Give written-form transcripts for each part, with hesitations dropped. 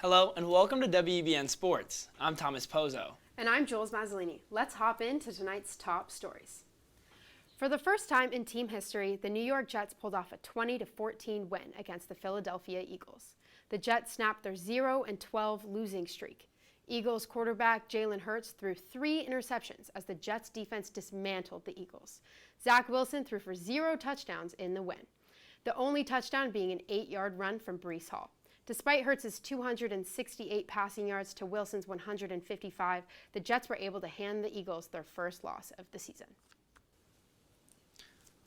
Hello and welcome to WEBN Sports. I'm Thomas Pozo. And I'm Jules Mazzolini. Let's hop into tonight's top stories. For the first time in team history, the New York Jets pulled off a 20-14 win against the Philadelphia Eagles. The Jets snapped their 0-12 losing streak. Eagles quarterback Jalen Hurts threw 3 interceptions as the Jets defense dismantled the Eagles. Zach Wilson threw for 0 touchdowns in the win, the only touchdown being an 8-yard run from Breece Hall. Despite Hurts' 268 passing yards to Wilson's 155, the Jets were able to hand the Eagles their first loss of the season.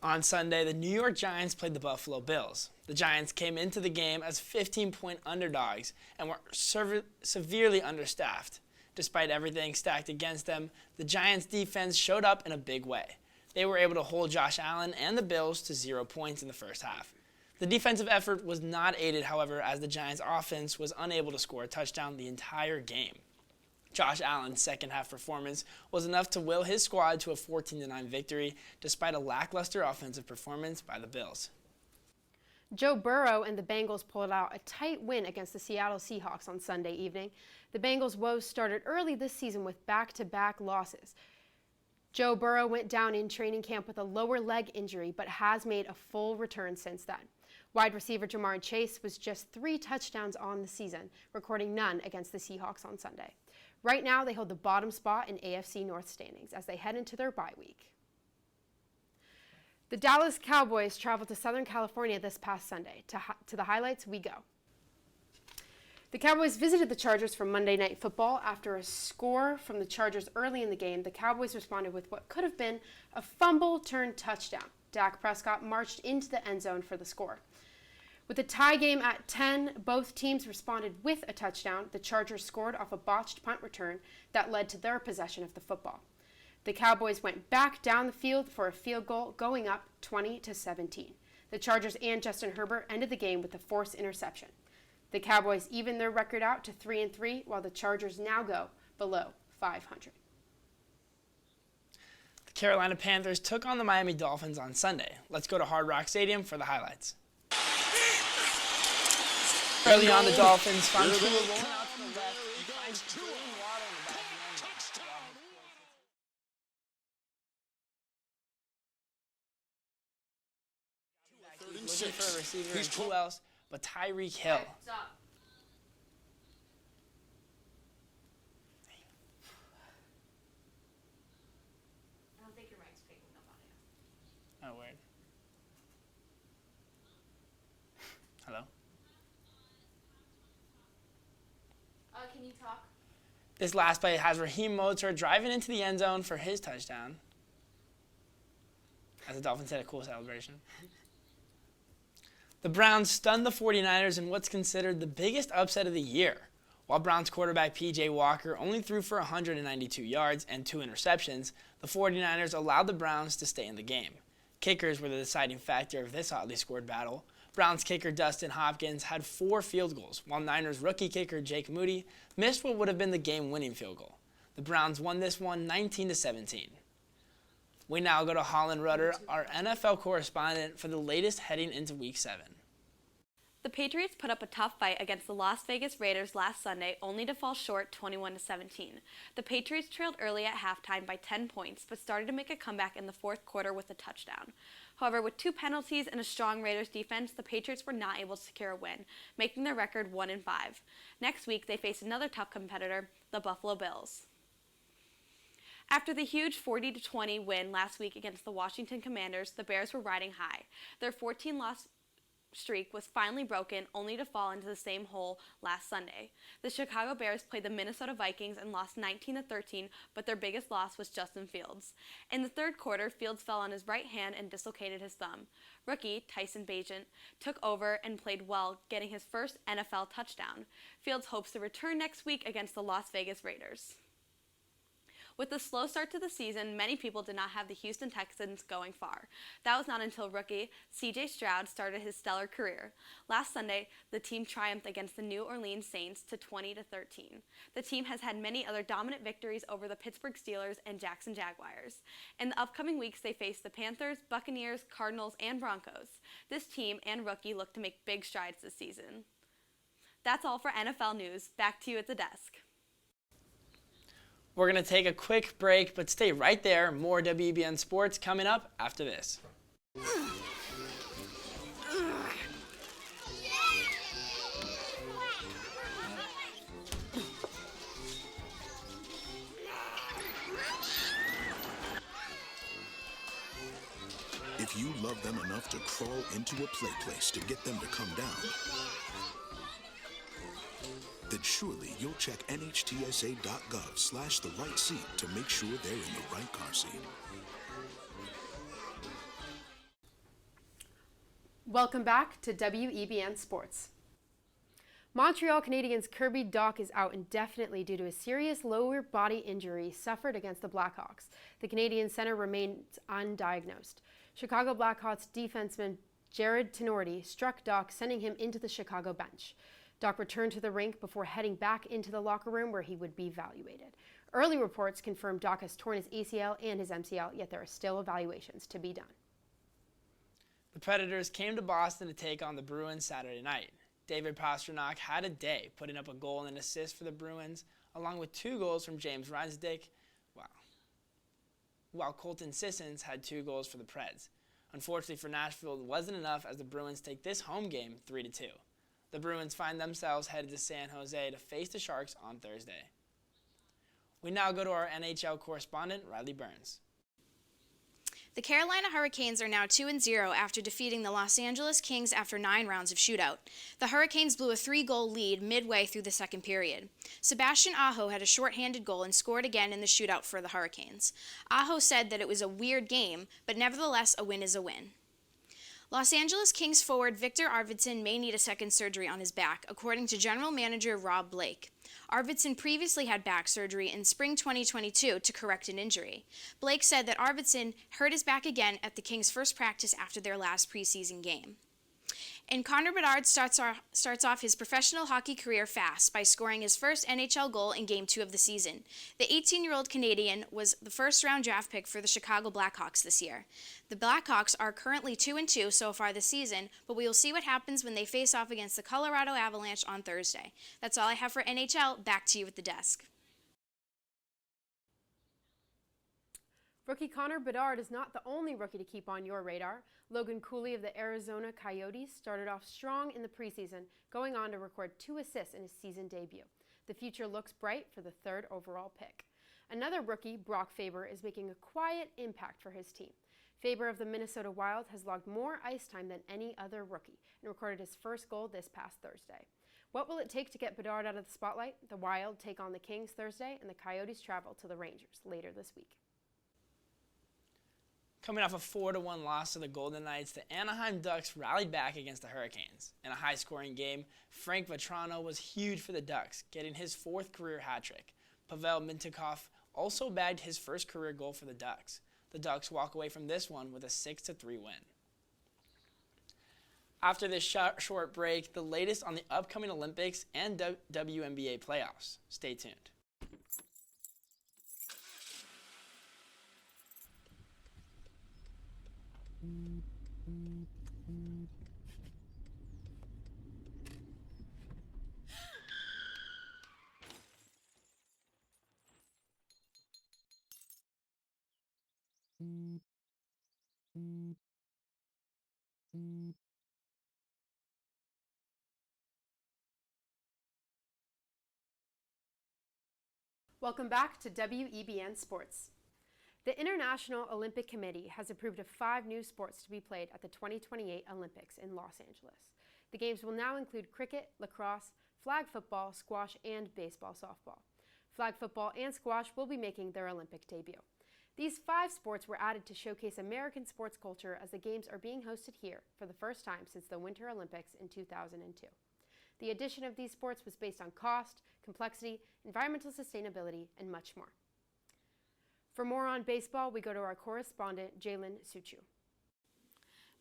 On Sunday, the New York Giants played the Buffalo Bills. The Giants came into the game as 15-point underdogs and were severely understaffed. Despite everything stacked against them, the Giants' defense showed up in a big way. They were able to hold Josh Allen and the Bills to 0 points in the first half. The defensive effort was not aided, however, as the Giants' offense was unable to score a touchdown the entire game. Josh Allen's second-half performance was enough to will his squad to a 14-9 victory, despite a lackluster offensive performance by the Bills. Joe Burrow and the Bengals pulled out a tight win against the Seattle Seahawks on Sunday evening. The Bengals' woes started early this season with back-to-back losses. Joe Burrow went down in training camp with a lower leg injury, but has made a full return since then. Wide receiver Jamar Chase was just 3 touchdowns on the season, recording none against the Seahawks on Sunday. Right now, they hold the bottom spot in AFC North standings as they head into their bye week. The Dallas Cowboys traveled to Southern California this past Sunday. To the highlights we go. The Cowboys visited the Chargers for Monday Night Football. After a score from the Chargers early in the game, the Cowboys responded with what could have been a fumble turned touchdown. Dak Prescott marched into the end zone for the score. With the tie game at 10, both teams responded with a touchdown. The Chargers scored off a botched punt return that led to their possession of the football. The Cowboys went back down the field for a field goal, going up 20-17. The Chargers and Justin Herbert ended the game with a forced interception. The Cowboys evened their record out to 3-3, while the Chargers now go below 500. The Carolina Panthers took on the Miami Dolphins on Sunday. Let's go to Hard Rock Stadium for the highlights. Early on, the Dolphins found Tua rolling out to the left. He finds clean water in the back of the end zone. Looking for a receiver and who else but Tyreek Hill. Stop. I don't think your mic's picking up on you. Oh, weird. Hello? Can you talk? This last play has Raheem Mostert driving into the end zone for his touchdown, as the Dolphins had a cool celebration. The Browns stunned the 49ers in what's considered the biggest upset of the year. While Browns quarterback P.J. Walker only threw for 192 yards and 2 interceptions, the 49ers allowed the Browns to stay in the game. Kickers were the deciding factor of this hotly scored battle. Browns kicker Dustin Hopkins had 4 field goals, while Niners rookie kicker Jake Moody missed what would have been the game-winning field goal. The Browns won this one 19-17. We now go to Holland Rutter, our NFL correspondent, for the latest heading into Week 7. The Patriots put up a tough fight against the Las Vegas Raiders last Sunday, only to fall short 21-17. The Patriots trailed early at halftime by 10 points, but started to make a comeback in the fourth quarter with a touchdown. However, with 2 penalties and a strong Raiders defense, the Patriots were not able to secure a win, making their record 1-5. Next week, they face another tough competitor, the Buffalo Bills. After the huge 40-20 win last week against the Washington Commanders, the Bears were riding high. Their 14-loss streak was finally broken, only to fall into the same hole last Sunday. The Chicago Bears played the Minnesota Vikings and lost 19-13, but their biggest loss was Justin Fields. In the third quarter, Fields fell on his right hand and dislocated his thumb. Rookie Tyson Bagent took over and played well, getting his first NFL touchdown. Fields hopes to return next week against the Las Vegas Raiders. With the slow start to the season, many people did not have the Houston Texans going far. That was not until rookie C.J. Stroud started his stellar career. Last Sunday, the team triumphed against the New Orleans Saints to 20-13. The team has had many other dominant victories over the Pittsburgh Steelers and Jackson Jaguars. In the upcoming weeks, they face the Panthers, Buccaneers, Cardinals, and Broncos. This team and rookie look to make big strides this season. That's all for NFL news. Back to you at the desk. We're going to take a quick break, but stay right there. More WEBN Sports coming up after this. If you love them enough to crawl into a play place to get them to come down, then surely you'll check nhtsa.gov/the right seat to make sure they're in the right car seat. Welcome back to WEBN Sports. Montreal Canadiens' Kirby Dach is out indefinitely due to a serious lower body injury suffered against the Blackhawks. The Canadian center remains undiagnosed. Chicago Blackhawks defenseman Jarred Tinordi struck Dach, sending him into the Chicago bench. Dach returned to the rink before heading back into the locker room where he would be evaluated. Early reports confirmed Dach has torn his ACL and his MCL, yet there are still evaluations to be done. The Predators came to Boston to take on the Bruins Saturday night. David Pastrnak had a day, putting up a goal and an assist for the Bruins, along with 2 goals from James Reinsdijk, while Colton Sissons had 2 goals for the Preds. Unfortunately for Nashville, it wasn't enough as the Bruins take this home game 3-2. The Bruins find themselves headed to San Jose to face the Sharks on Thursday. We now go to our NHL correspondent, Rylie Burns. The Carolina Hurricanes are now 2-0 after defeating the Los Angeles Kings after 9 rounds of shootout. The Hurricanes blew a 3-goal lead midway through the second period. Sebastian Aho had a shorthanded goal and scored again in the shootout for the Hurricanes. Aho said that it was a weird game, but nevertheless a win is a win. Los Angeles Kings forward Victor Arvidsson may need a second surgery on his back, according to General Manager Rob Blake. Arvidsson previously had back surgery in spring 2022 to correct an injury. Blake said that Arvidsson hurt his back again at the Kings' first practice after their last preseason game. And Connor Bedard starts off his professional hockey career fast by scoring his first NHL goal in Game 2 of the season. The 18-year-old Canadian was the first-round draft pick for the Chicago Blackhawks this year. The Blackhawks are currently 2-2 so far this season, but we will see what happens when they face off against the Colorado Avalanche on Thursday. That's all I have for NHL. Back to you at the desk. Rookie Connor Bedard is not the only rookie to keep on your radar. Logan Cooley of the Arizona Coyotes started off strong in the preseason, going on to record 2 assists in his season debut. The future looks bright for the 3rd overall pick. Another rookie, Brock Faber, is making a quiet impact for his team. Faber of the Minnesota Wild has logged more ice time than any other rookie and recorded his first goal this past Thursday. What will it take to get Bedard out of the spotlight? The Wild take on the Kings Thursday, and the Coyotes travel to the Rangers later this week. Coming off a 4-1 loss to the Golden Knights, the Anaheim Ducks rallied back against the Hurricanes. In a high-scoring game, Frank Vatrano was huge for the Ducks, getting his 4th career hat trick. Pavel Mintyukov also bagged his first career goal for the Ducks. The Ducks walk away from this one with a 6-3 win. After this short break, the latest on the upcoming Olympics and WNBA playoffs. Stay tuned. Welcome back to WEBN Sports. The International Olympic Committee has approved of 5 new sports to be played at the 2028 Olympics in Los Angeles. The games will now include cricket, lacrosse, flag football, squash, and baseball softball. Flag football and squash will be making their Olympic debut. These 5 sports were added to showcase American sports culture as the games are being hosted here for the first time since the Winter Olympics in 2002. The addition of these sports was based on cost, complexity, environmental sustainability, and much more. For more on baseball, we go to our correspondent, Jain Sutcu.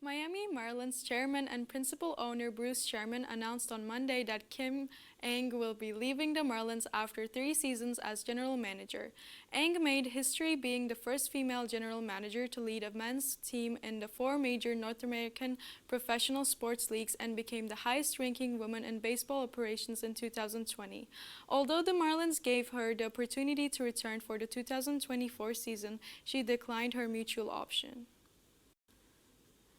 Miami Marlins chairman and principal owner Bruce Sherman announced on Monday that Kim Ng will be leaving the Marlins after 3 seasons as general manager. Ng made history being the first female general manager to lead a men's team in the 4 major North American professional sports leagues and became the highest-ranking woman in baseball operations in 2020. Although the Marlins gave her the opportunity to return for the 2024 season, she declined her mutual option.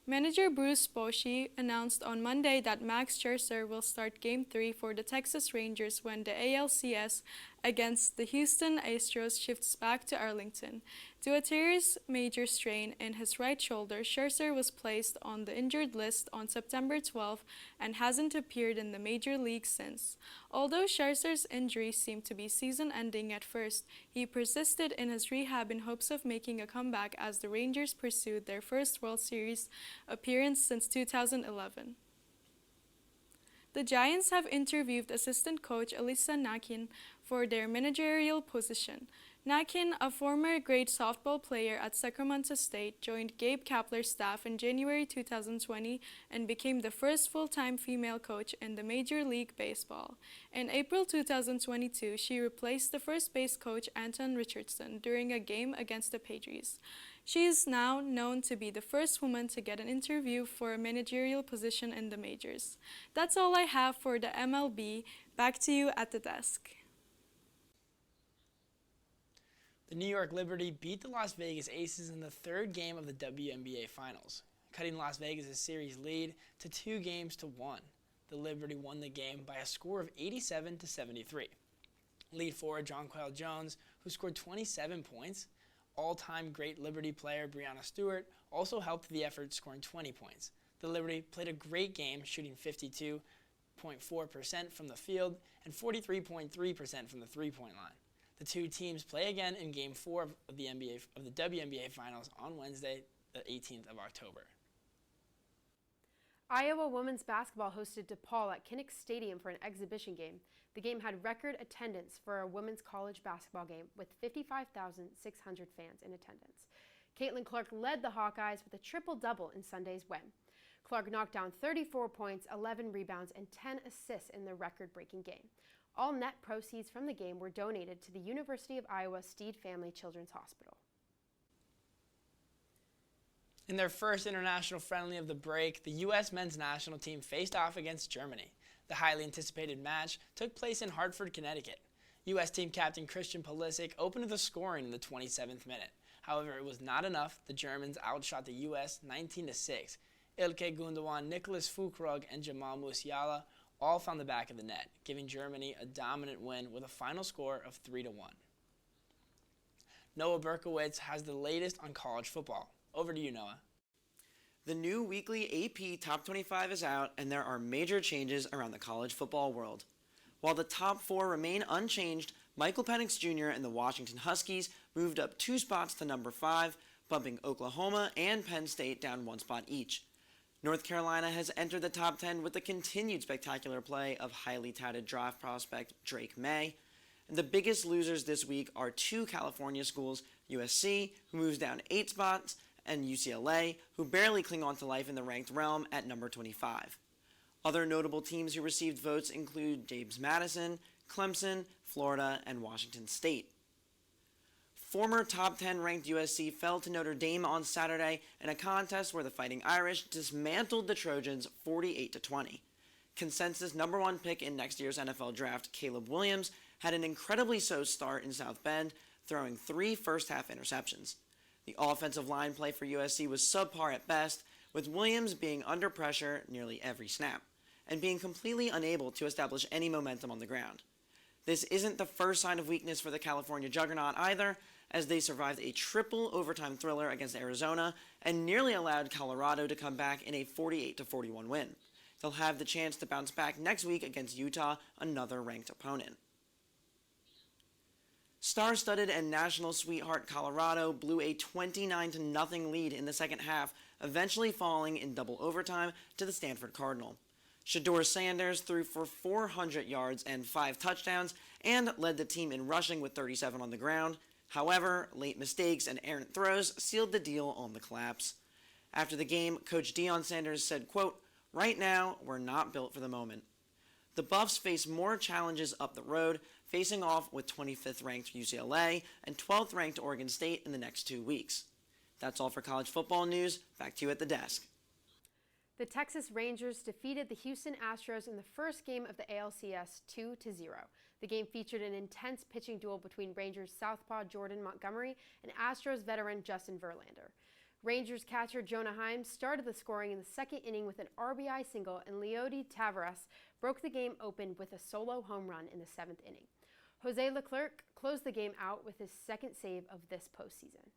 Manager Bruce Bochy announced on Monday that Max Scherzer will start Game 3 for the Texas Rangers when the ALCS against the Houston Astros shifts back to Arlington. Due to a teres major strain in his right shoulder, Scherzer was placed on the injured list on September 12 and hasn't appeared in the major leagues since. Although Scherzer's injury seemed to be season-ending at first, he persisted in his rehab in hopes of making a comeback as the Rangers pursued their first World Series appearance since 2011. The Giants have interviewed assistant coach Alyssa Nakin for their managerial position. Nakin, a former grade softball player at Sacramento State, joined Gabe Kapler's staff in January 2020 and became the first full-time female coach in the Major League Baseball. In April 2022, she replaced the first base coach Anton Richardson during a game against the Patriots. She is now known to be the first woman to get an interview for a managerial position in the majors. That's all I have for the MLB. Back to you at the desk. The New York Liberty beat the Las Vegas Aces in the 3rd game of the WNBA Finals, cutting Las Vegas' series lead to 2-1. The Liberty won the game by a score of 87-73. Lead forward Jonquel Jones, who scored 27 points, all-time great Liberty player Breanna Stewart also helped the effort, scoring 20 points. The Liberty played a great game, shooting 52.4% from the field and 43.3% from the three-point line. The two teams play again in Game 4 of the WNBA Finals on Wednesday, the 18th of October. Iowa women's basketball hosted DePaul at Kinnick Stadium for an exhibition game. The game had record attendance for a women's college basketball game with 55,600 fans in attendance. Caitlin Clark led the Hawkeyes with a triple-double in Sunday's win. Clark knocked down 34 points, 11 rebounds, and 10 assists in the record-breaking game. All net proceeds from the game were donated to the University of Iowa Steed Family Children's Hospital. In their first international friendly of the break, the U.S. men's national team faced off against Germany. The highly anticipated match took place in Hartford, Connecticut. U.S. team captain Christian Pulisic opened the scoring in the 27th minute. However, it was not enough. The Germans outshot the U.S. 19-6. Ilkay Gundogan, Nicholas Füllkrug, and Jamal Musiala all found the back of the net, giving Germany a dominant win with a final score of 3-1. Noah Berkowitz has the latest on college football. Over to you, Noah. The new weekly AP Top 25 is out, and there are major changes around the college football world. While the top 4 remain unchanged, Michael Penix Jr. and the Washington Huskies moved up 2 spots to number 5, bumping Oklahoma and Penn State down 1 spot each. North Carolina has entered the top 10 with the continued spectacular play of highly touted draft prospect Drake May. And the biggest losers this week are 2 California schools, USC, who moves down 8 spots, and UCLA, who barely cling on to life in the ranked realm at number 25. Other notable teams who received votes include James Madison, Clemson, Florida, and Washington State. Former top 10 ranked USC fell to Notre Dame on Saturday in a contest where the Fighting Irish dismantled the Trojans 48-20. Consensus number 1 pick in next year's NFL draft, Caleb Williams, had an incredibly slow start in South Bend, throwing 3 first-half interceptions. The offensive line play for USC was subpar at best, with Williams being under pressure nearly every snap, and being completely unable to establish any momentum on the ground. This isn't the first sign of weakness for the California juggernaut either, as they survived a triple overtime thriller against Arizona and nearly allowed Colorado to come back in a 48-41 win. They'll have the chance to bounce back next week against Utah, another ranked opponent. Star-studded and national sweetheart Colorado blew a 29-0 lead in the second half, eventually falling in double overtime to the Stanford Cardinal. Shedeur Sanders threw for 400 yards and 5 touchdowns and led the team in rushing with 37 on the ground. However, late mistakes and errant throws sealed the deal on the collapse. After the game, Coach Deion Sanders said, quote, "Right now, we're not built for the moment." The Buffs face more challenges up the road, facing off with 25th ranked UCLA and 12th ranked Oregon State in the next 2 weeks. That's all for college football news. Back to you at the desk. The Texas Rangers defeated the Houston Astros in the first game of the ALCS 2-0. The game featured an intense pitching duel between Rangers southpaw Jordan Montgomery and Astros veteran Justin Verlander. Rangers catcher Jonah Heim started the scoring in the second inning with an RBI single, and Leody Taveras broke the game open with a solo home run in the 7th inning. Jose Leclerc closed the game out with his second save of this postseason.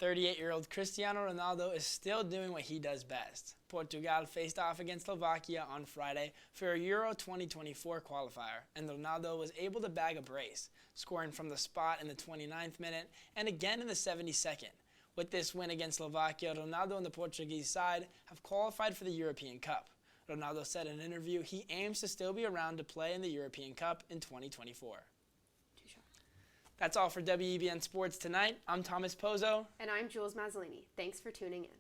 38-year-old Cristiano Ronaldo is still doing what he does best. Portugal faced off against Slovakia on Friday for a Euro 2024 qualifier, and Ronaldo was able to bag a brace, scoring from the spot in the 29th minute and again in the 72nd. With this win against Slovakia, Ronaldo and the Portuguese side have qualified for the European Cup. Ronaldo said in an interview he aims to still be around to play in the European Cup in 2024. That's all for WEBN Sports tonight. I'm Thomas Pozo. And I'm Jules Mazzolini. Thanks for tuning in.